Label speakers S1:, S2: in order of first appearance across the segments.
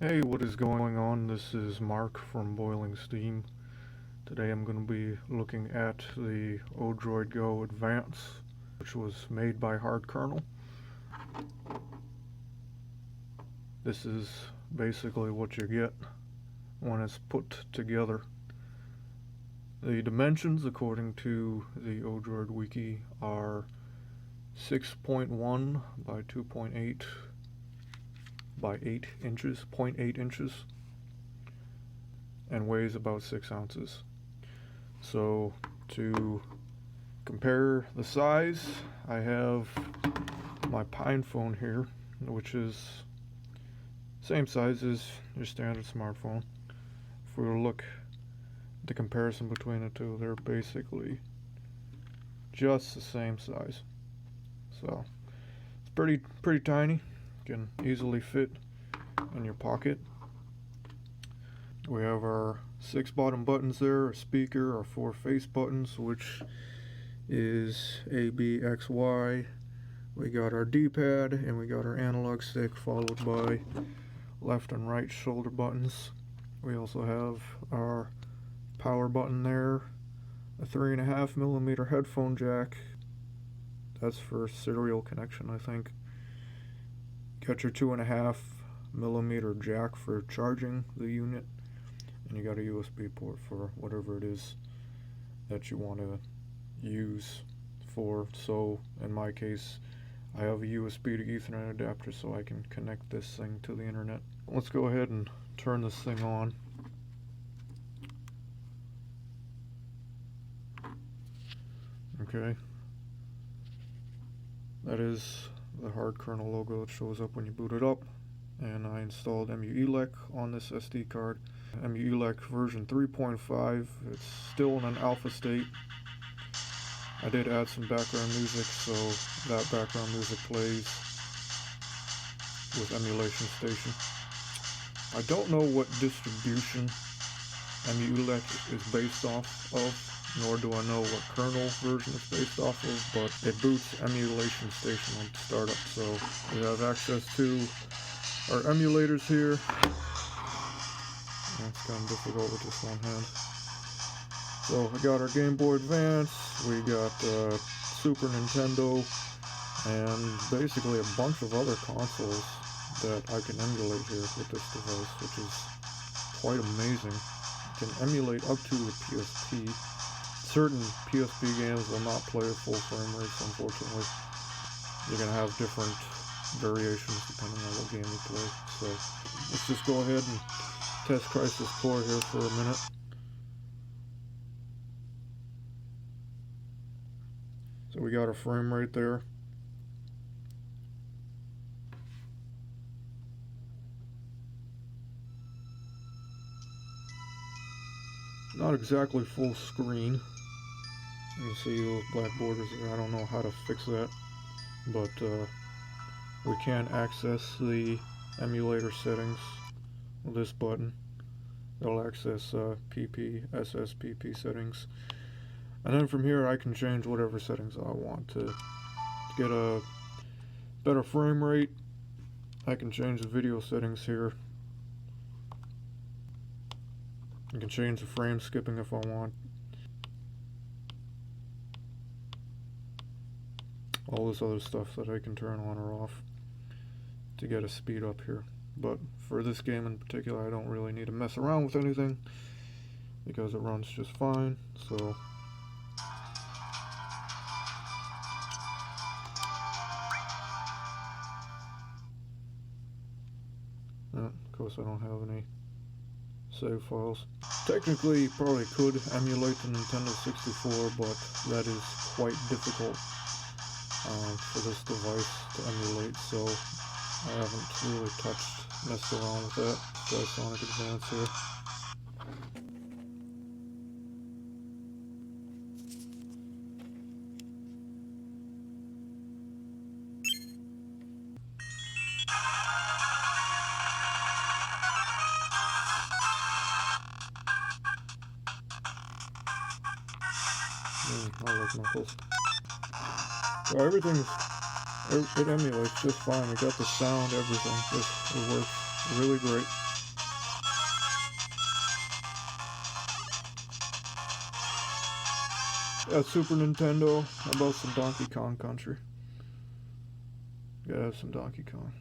S1: Hey, what is going on? This is Mark from Boiling Steam. Today I'm going to be looking at the Odroid-Go Advance, which was made by Hardkernel. This is basically what you get when it's put together. The dimensions, according to the Odroid wiki, are 6.1 by 2.8 by 8 inches, 0.8 inches, and weighs about 6 ounces. So to compare the size, I have my Pine phone here, which is same size as your standard smartphone. If we were to look at the comparison between the two, they're basically just the same size. So it's pretty tiny. Can easily fit in your pocket. We have our 6 bottom buttons there, a speaker, our 4 face buttons, which is A, B, X, Y. We got our D-pad, and we got our analog stick, followed by left and right shoulder buttons. We also have our power button there, a 3.5mm headphone jack. That's for serial connection, I think. Got your 2.5mm jack for charging the unit, and you got a USB port for whatever it is that you want to use for. So in my case, I have a USB to Ethernet adapter so I can connect this thing to the internet. Let's go ahead and turn this thing on. Okay, that is the Hardkernel logo that shows up when you boot it up, and I installed Emulation on this SD card. Emulation version 3.5. It's still in an alpha state. I did add some background music, so that background music plays with Emulation Station. I don't know what distribution Emulation is based off of, nor do I know what kernel version it's based off of, but it boots Emulation Station on startup, so we have access to our emulators here. That's kind of difficult with just one hand. So we got our Game Boy Advance, we got Super Nintendo, and basically a bunch of other consoles that I can emulate here with this device, which is quite amazing. You can emulate up to the PSP. Certain PSP games will not play at full frame rates, unfortunately. You're going to have different variations depending on what game you play. So let's just go ahead and test Crisis Core here for a minute. So we got our frame rate there. Not exactly full screen. You can see those black borders there. I don't know how to fix that, but we can access the emulator settings with this button. It'll access PP, SSPP settings, and then from here I can change whatever settings I want to get a better frame rate. I can change the video settings here. I can change the frame skipping if I want. All this other stuff that I can turn on or off to get a speed up here. But for this game in particular, I don't really need to mess around with anything because it runs just fine. So of course I don't have any save files. Technically you probably could emulate the Nintendo 64, but that is quite difficult for this device to emulate, so I haven't really messed around with that. Try Sonic Advance here. I like Knuckles. So it emulates just fine. We got the sound, everything. It works really great. At Super Nintendo, how about some Donkey Kong Country? Gotta have some Donkey Kong.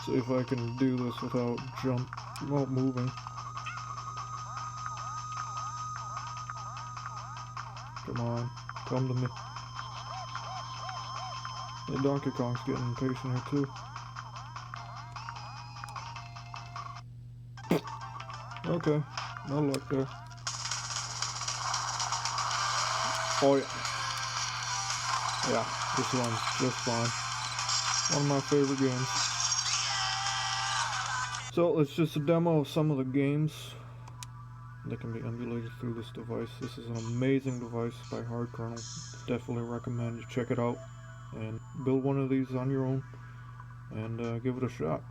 S1: See if I can do this without moving. Come on, come to me. Yeah, Donkey Kong's getting impatient here too. Okay, no luck there. Oh yeah. Yeah, this one's just fine. One of my favorite games. So it's just a demo of some of the games that can be emulated through this device. This is an amazing device by Hard Kernel. Definitely recommend you check it out and build one of these on your own and give it a shot.